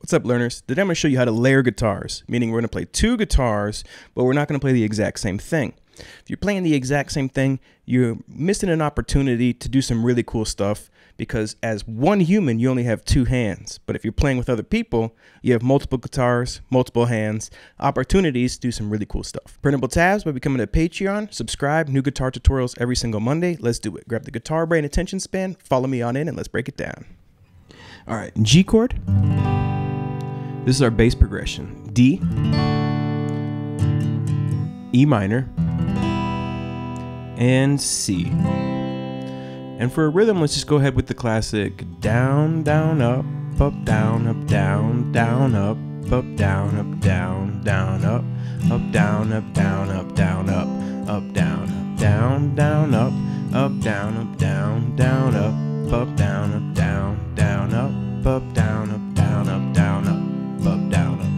What's up, learners? Today I'm going to show you how to layer guitars, meaning we're going to play two guitars, but we're not going to play the exact same thing. If you're playing the exact same thing, you're missing an opportunity to do some really cool stuff, because as one human, you only have two hands. But if you're playing with other people, you have multiple guitars, multiple hands, opportunities to do some really cool stuff. Printable tabs by becoming a Patreon. Subscribe, new guitar tutorials every single Monday. Let's do it. Grab the guitar brain attention span, follow me on in, and let's break it down. All right, G chord. This is our bass progression. D, E minor, and C. And for a rhythm, let's just go ahead with the classic down, down, up, down, up, down, down, up, down, up, down, down, up, down, up, down, up, down, up, down, up, down, down, up, down, up, down, down, up, down, up, down, down, up, down, up, down, up, down, up. Up, down, up.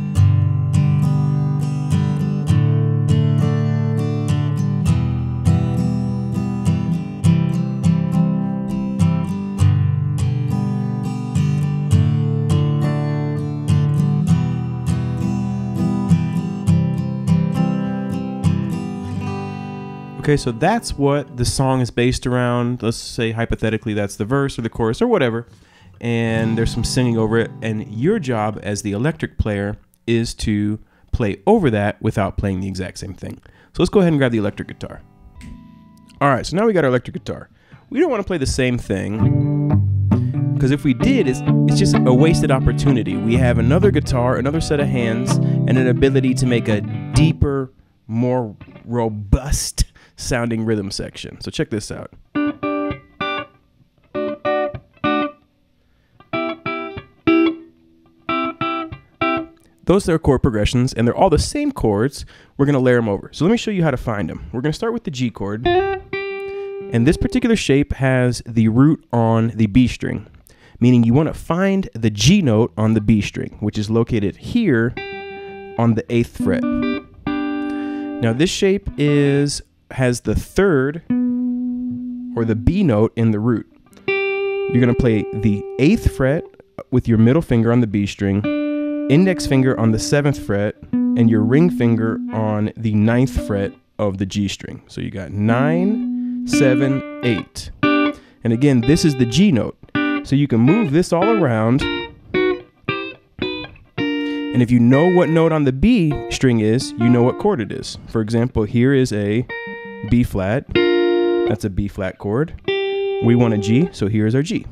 Okay, so that's what the song is based around. Let's say hypothetically that's the verse or the chorus or whatever. And there's some singing over it, and your job as the electric player is to play over that without playing the exact same thing. So let's go ahead and grab the electric guitar. All right, so now we got our electric guitar. We don't want to play the same thing, because if we did, it's just a wasted opportunity. We have another guitar, another set of hands, and an ability to make a deeper, more robust sounding rhythm section. So check this out. Those are chord progressions, and they're all the same chords. We're going to layer them over. So let me show you how to find them. We're going to start with the G chord. And this particular shape has the root on the B string, meaning you want to find the G note on the B string, which is located here on the 8th fret. Now this shape has the third, or the B note, in the root. You're going to play the 8th fret with your middle finger on the B string, index finger on the 7th fret, and your ring finger on the 9th fret of the G string. So you got 9, 7, 8. And again, this is the G note. So you can move this all around. And if you know what note on the B string is, you know what chord it is. For example, here is a B flat. That's a B flat chord. We want a G, so here's our G.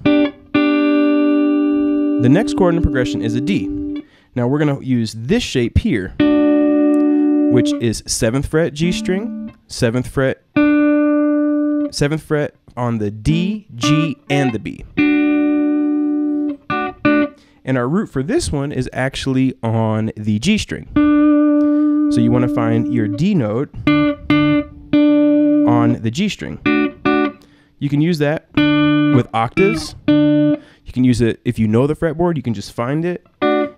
The next chord in the progression is a D. Now we're going to use this shape here, which is 7th fret G string, 7th fret on the D, G, and the B. And our root for this one is actually on the G string. So you want to find your D note on the G string. You can use that with octaves. You can use it if you know the fretboard, you can just find it.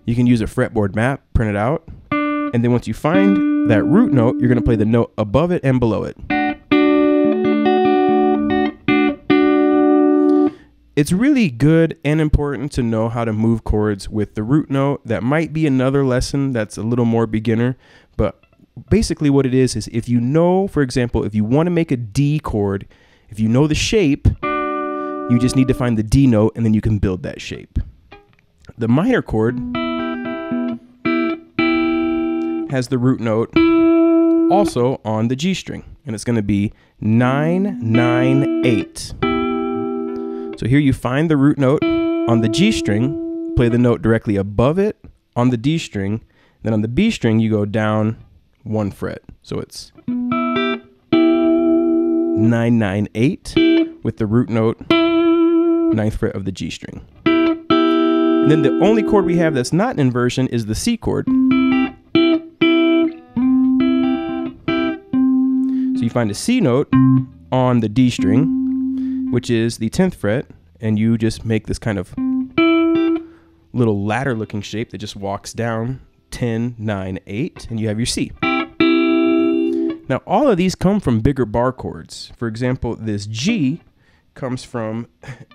You can use a fretboard map, print it out, and then once you find that root note, you're going to play the note above it and below it. It's really good and important to know how to move chords with the root note. That might be another lesson that's a little more beginner, but basically what it is if you know, for example, if you want to make a D chord, if you know the shape, you just need to find the D note and then you can build that shape. The minor chord has the root note also on the G string, and it's going to be 9, 9, 8. So here you find the root note on the G string, play the note directly above it on the D string, then on the B string you go down 1 fret. So it's 9, 9, 8 with the root note 9th fret of the G string. And then the only chord we have that's not in inversion is the C chord. So you find a C note on the D string, which is the 10th fret, and you just make this kind of little ladder looking shape that just walks down 10, 9, 8, and you have your C. Now all of these come from bigger bar chords. For example, this G comes from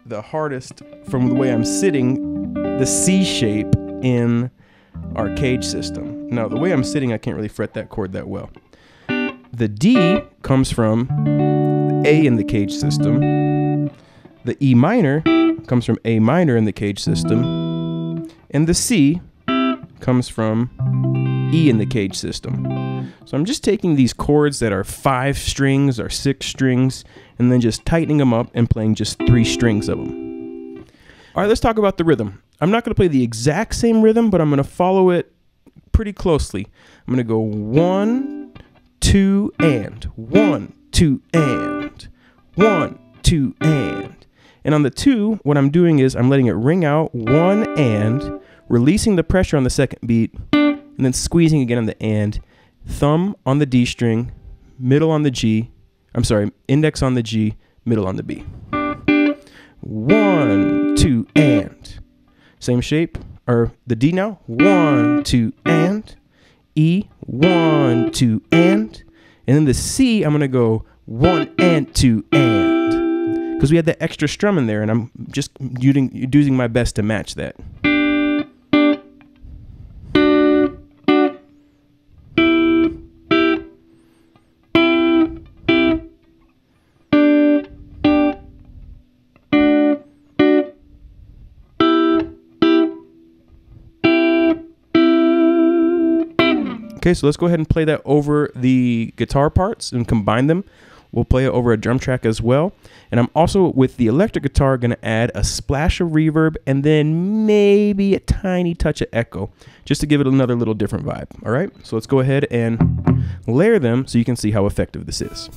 the hardest, from the way I'm sitting, the C shape in our cage system. Now, the way I'm sitting, I can't really fret that chord that well. The D comes from A in the cage system. The E minor comes from A minor in the cage system. And the C comes from E in the cage system. So I'm just taking these chords that are 5 strings or 6 strings and then just tightening them up and playing just 3 strings of them. All right, let's talk about the rhythm. I'm not going to play the exact same rhythm, but I'm going to follow it pretty closely. I'm going to go 1, 2, and 1, 2, and 1, 2, and. And on the 2, what I'm doing is I'm letting it ring out 1 and, releasing the pressure on the second beat, and then squeezing again on the and. Thumb on the D string, middle on the G. I'm sorry, index on the G, middle on the B. 1, 2, and. Same shape, or the D now. 1, 2, and. E, 1, 2, and. And then the C, I'm going to go 1 and 2 and. Because we had that extra strum in there, and I'm just using my best to match that. Okay, so let's go ahead and play that over the guitar parts and combine them. We'll play it over a drum track as well. And I'm also, with the electric guitar, going to add a splash of reverb and then maybe a tiny touch of echo, just to give it another little different vibe. All right, so let's go ahead and layer them so you can see how effective this is.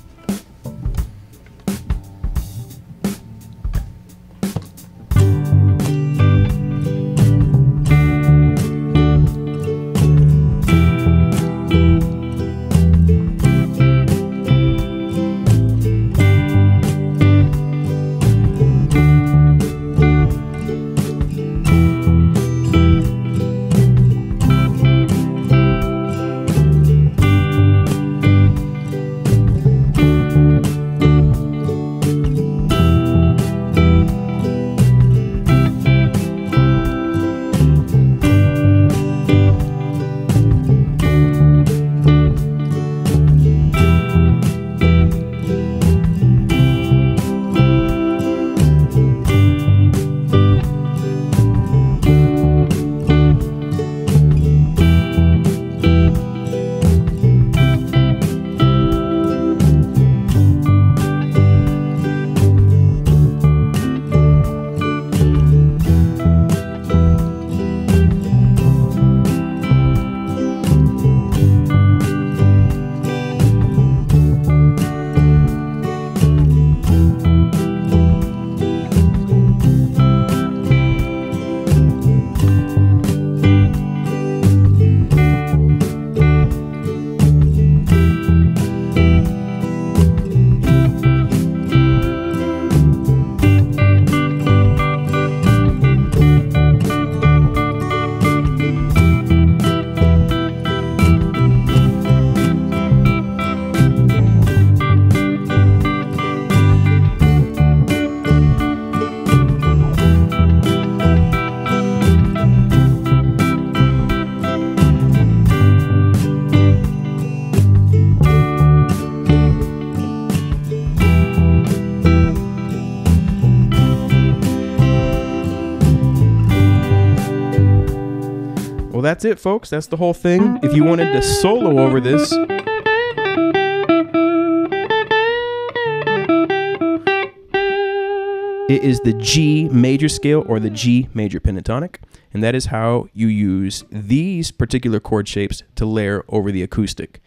Well, that's it, folks. That's the whole thing. If you wanted to solo over this, it is the G major scale or the G major pentatonic. And that is how you use these particular chord shapes to layer over the acoustic.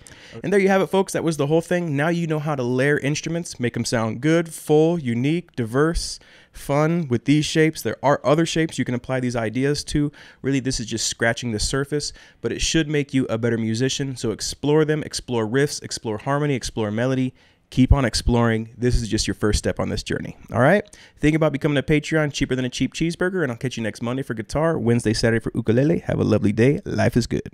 And there you have it, folks. That was the whole thing. Now you know how to layer instruments, make them sound good, full, unique, diverse, fun with these shapes. There are other shapes you can apply these ideas to. Really, this is just scratching the surface, but it should make you a better musician. So explore them, explore riffs, explore harmony, explore melody. Keep on exploring. This is just your first step on this journey. All right? Think about becoming a Patreon, cheaper than a cheap cheeseburger, and I'll catch you next Monday for guitar, Wednesday, Saturday for ukulele. Have a lovely day. Life is good.